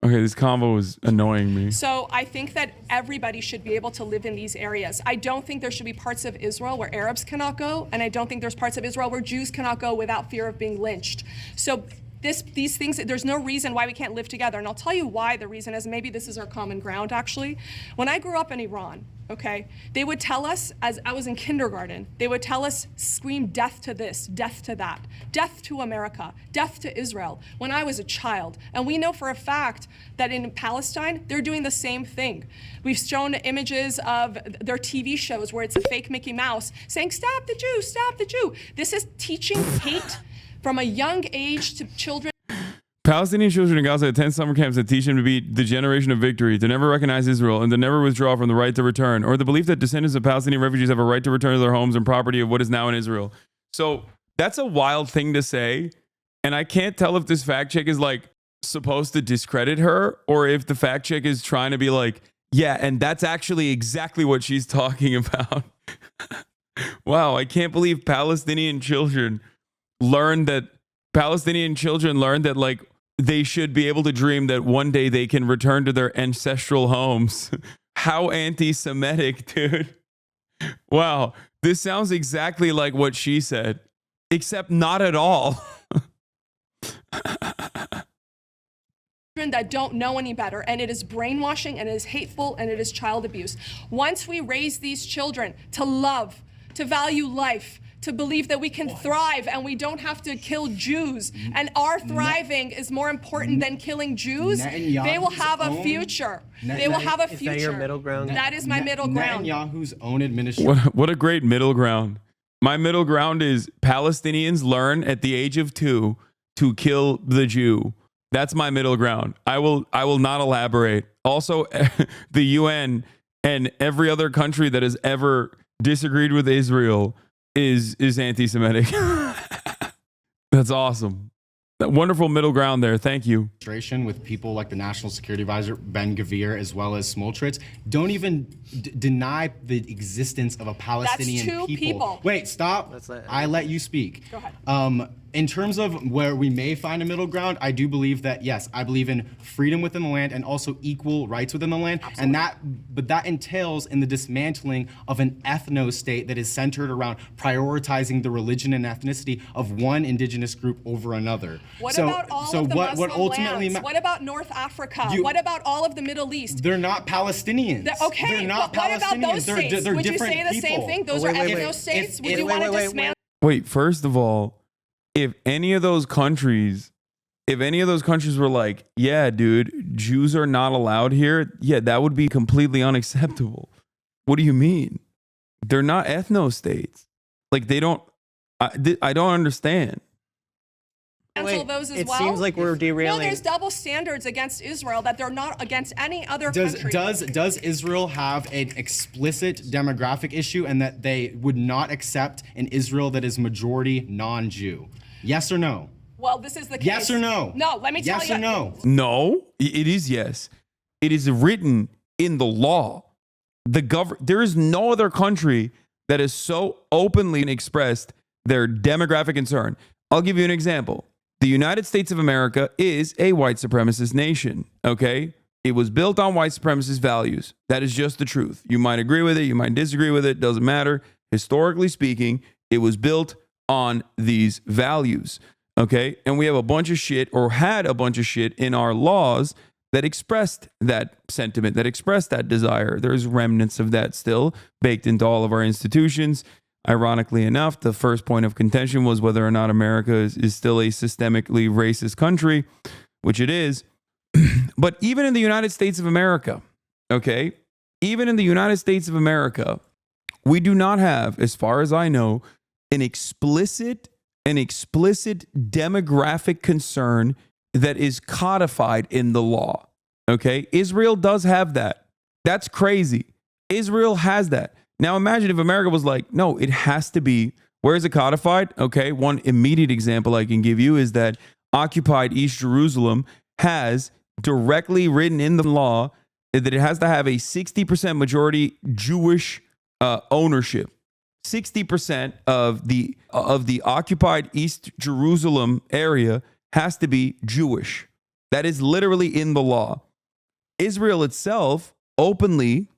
Okay, this combo is annoying me. So I think that everybody should be able to live in these areas. I don't think there should be parts of Israel where Arabs cannot go, and I don't think there's parts of Israel where Jews cannot go without fear of being lynched. So these things, there's no reason why we can't live together. And I'll tell you why the reason is, maybe this is our common ground actually. When I grew up in Iran, okay, they would tell us, as I was in kindergarten, they would tell us, scream death to this, death to that, death to America, death to Israel, when I was a child. And we know for a fact that in Palestine, they're doing the same thing. We've shown images of their TV shows where it's a fake Mickey Mouse saying, stop the Jew, stop the Jew. This is teaching hate from a young age to children. Palestinian children in Gaza attend summer camps that teach them to be the generation of victory, to never recognize Israel, and to never withdraw from the right to return, or the belief that descendants of Palestinian refugees have a right to return to their homes and property of what is now in Israel. So that's a wild thing to say, and I can't tell if this fact check is like supposed to discredit her, or if the fact check is trying to be like, yeah, and that's actually exactly what she's talking about. Wow, I can't believe Palestinian children learned that like they should be able to dream that one day they can return to their ancestral homes. How anti-Semitic, dude. Wow, this sounds exactly like what she said, except not at all. That don't know any better, and it is brainwashing, and it is hateful, and it is child abuse. Once we raise these children to love, to value life, to believe that we can thrive and we don't have to kill Jews, and our thriving is more important than killing Jews, they will have a future. They will have a future. Is that your middle ground? That is my middle ground. Netanyahu's own administration. What a great middle ground. My middle ground is Palestinians learn at the age of 2 to kill the Jew. That's my middle ground. I will not elaborate. Also, the UN and every other country that has ever disagreed with Israel is anti-Semitic. That's awesome. That wonderful middle ground there. Thank you. With people like the National Security Advisor, Ben Gvir, as well as Smoltritz, don't even deny the existence of a Palestinian That's two people. Wait, stop. I let you speak. Go ahead. In terms of where we may find a middle ground, I do believe that, yes, I believe in freedom within the land and also equal rights within the land. Absolutely. But that entails in the dismantling of an ethno-state that is centered around prioritizing the religion and ethnicity of one indigenous group over another. What about all of the Muslim lands? What about North Africa? What about all of the Middle East? They're not Palestinians. Okay, they're not what about Palestinians. those states? They're Would you different say the same people. thing? Those are ethno-states? Would you want to dismantle? Wait, first of all, if any of those countries were like, yeah, dude, Jews are not allowed here, yeah, that would be completely unacceptable. What do you mean? They're not ethno-states. Like, they don't, I don't understand. Those as well? Seems like we're derailing. No, there's double standards against Israel that they're not against any other country. Does Israel have an explicit demographic issue and that they would not accept an Israel that is majority non-Jew? Yes or no? Well, this is the case. Yes or no? No, let me tell you. Yes or no? No, it is yes. It is written in the law. There is no other country that has so openly expressed their demographic concern. I'll give you an example. The United States of America is a white supremacist nation, okay? It was built on white supremacist values. That is just the truth. You might agree with it, you might disagree with it, doesn't matter. Historically speaking, it was built on these values, okay? And we have a bunch of shit, or had a bunch of shit in our laws that expressed that sentiment, that expressed that desire. There's remnants of that still baked into all of our institutions. Ironically enough, the first point of contention was whether or not America is still a systemically racist country, which it is. But even in the United States of America, okay, even in the United States of America, we do not have, as far as I know, an explicit demographic concern that is codified in the law. Okay, Israel does have that. That's crazy. Israel has that. Now imagine if America was like, no, it has to be. Where is it codified? Okay, one immediate example I can give you is that occupied East Jerusalem has directly written in the law that it has to have a 60% majority Jewish ownership. 60% of the occupied East Jerusalem area has to be Jewish. That is literally in the law. Israel itself openly,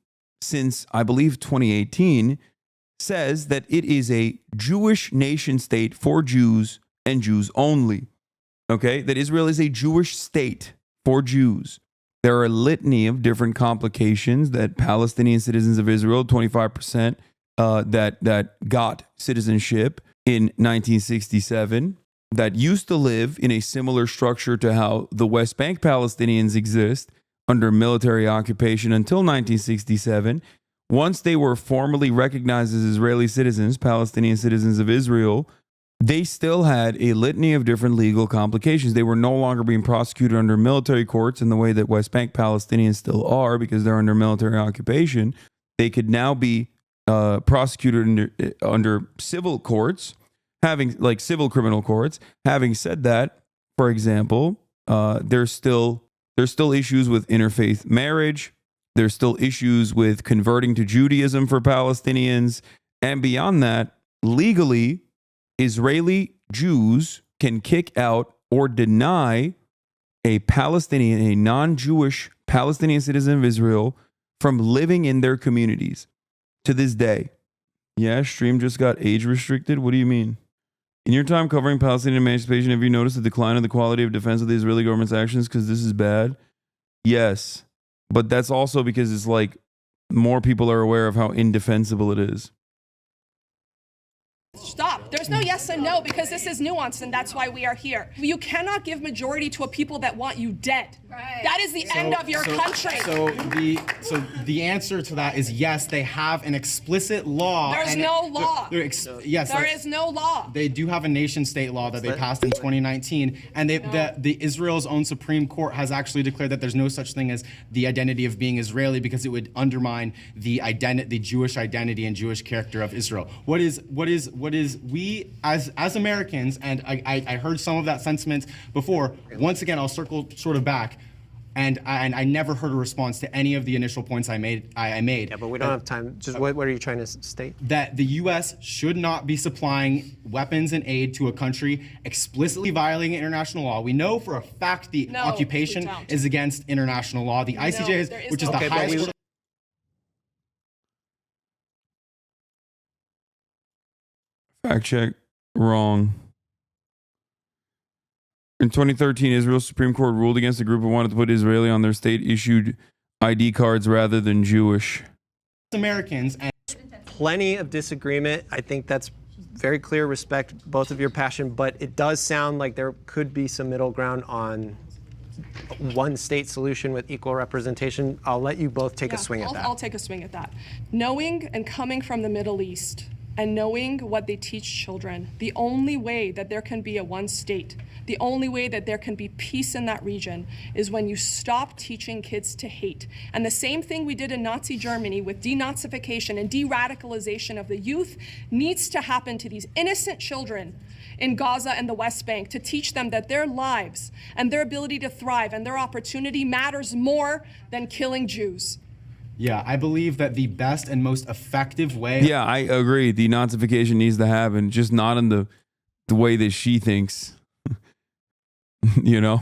since I believe 2018, says that it is a Jewish nation state for Jews and Jews only. Okay? That Israel is a Jewish state for Jews. There are a litany of different complications that Palestinian citizens of Israel, 25%, that got citizenship in 1967, that used to live in a similar structure to how the West Bank Palestinians exist under military occupation until 1967. Once they were formally recognized as Israeli citizens, Palestinian citizens of Israel, they still had a litany of different legal complications. They were no longer being prosecuted under military courts in the way that West Bank Palestinians still are because they're under military occupation. They could now be prosecuted under civil courts, having like civil criminal courts. Having said that, for example, there's still issues with interfaith marriage. There's still issues with converting to Judaism for Palestinians. And beyond that, legally, Israeli Jews can kick out or deny a Palestinian, a non-Jewish Palestinian citizen of Israel from living in their communities to this day. Yeah, stream just got age restricted. What do you mean? In your time covering Palestinian emancipation, have you noticed a decline in the quality of defense of the Israeli government's actions because this is bad? Yes, but that's also because it's like more people are aware of how indefensible it is. Stop. There's no yes and no because this is nuanced and that's why we are here. You cannot give majority to a people that want you dead. Right. That is the end of your country. So the answer to that is yes, they have an explicit law. There's no law. Yes, there is no law. They do have a nation state law that they passed in 2019, and the Israel's own Supreme Court has actually declared that there's no such thing as the identity of being Israeli because it would undermine the Jewish identity and Jewish character of Israel. What is we as Americans, and I heard some of that sentiment before. Once again, I'll circle sort of back. And I never heard a response to any of the initial points I made. Yeah, but we don't have time. Just what are you trying to state? That the U.S. should not be supplying weapons and aid to a country explicitly violating international law. We know for a fact the occupation is against international law. The ICJ, which is the highest. Fact check. Wrong. In 2013, Israel's Supreme Court ruled against a group who wanted to put Israeli on their state-issued ID cards rather than Jewish. Americans and plenty of disagreement. I think that's very clear. Respect both of your passion, but it does sound like there could be some middle ground on one state solution with equal representation. I'll let you both take a swing at that. I'll take a swing at that. Knowing and coming from the Middle East and knowing what they teach children, the only way that there can be a one state, the only way that there can be peace in that region is when you stop teaching kids to hate. And the same thing we did in Nazi Germany with denazification and de-radicalization of the youth needs to happen to these innocent children in Gaza and the West Bank to teach them that their lives and their ability to thrive and their opportunity matters more than killing Jews. Yeah, I believe that the best and most effective way. Yeah, I agree. The Nazification needs to happen, just not in the way that she thinks. You know,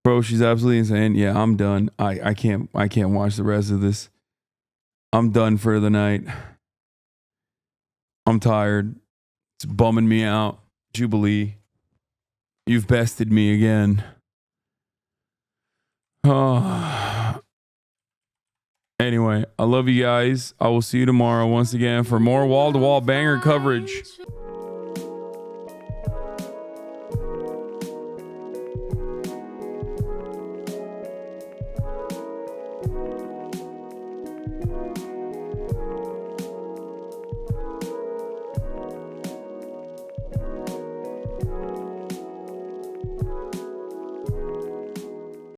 bro, she's absolutely insane. Yeah, I'm done. I can't watch the rest of this. I'm done for the night. I'm tired. It's bumming me out. Jubilee, you've bested me again. Oh. Anyway, I love you guys. I will see you tomorrow once again for more wall-to-wall banger coverage.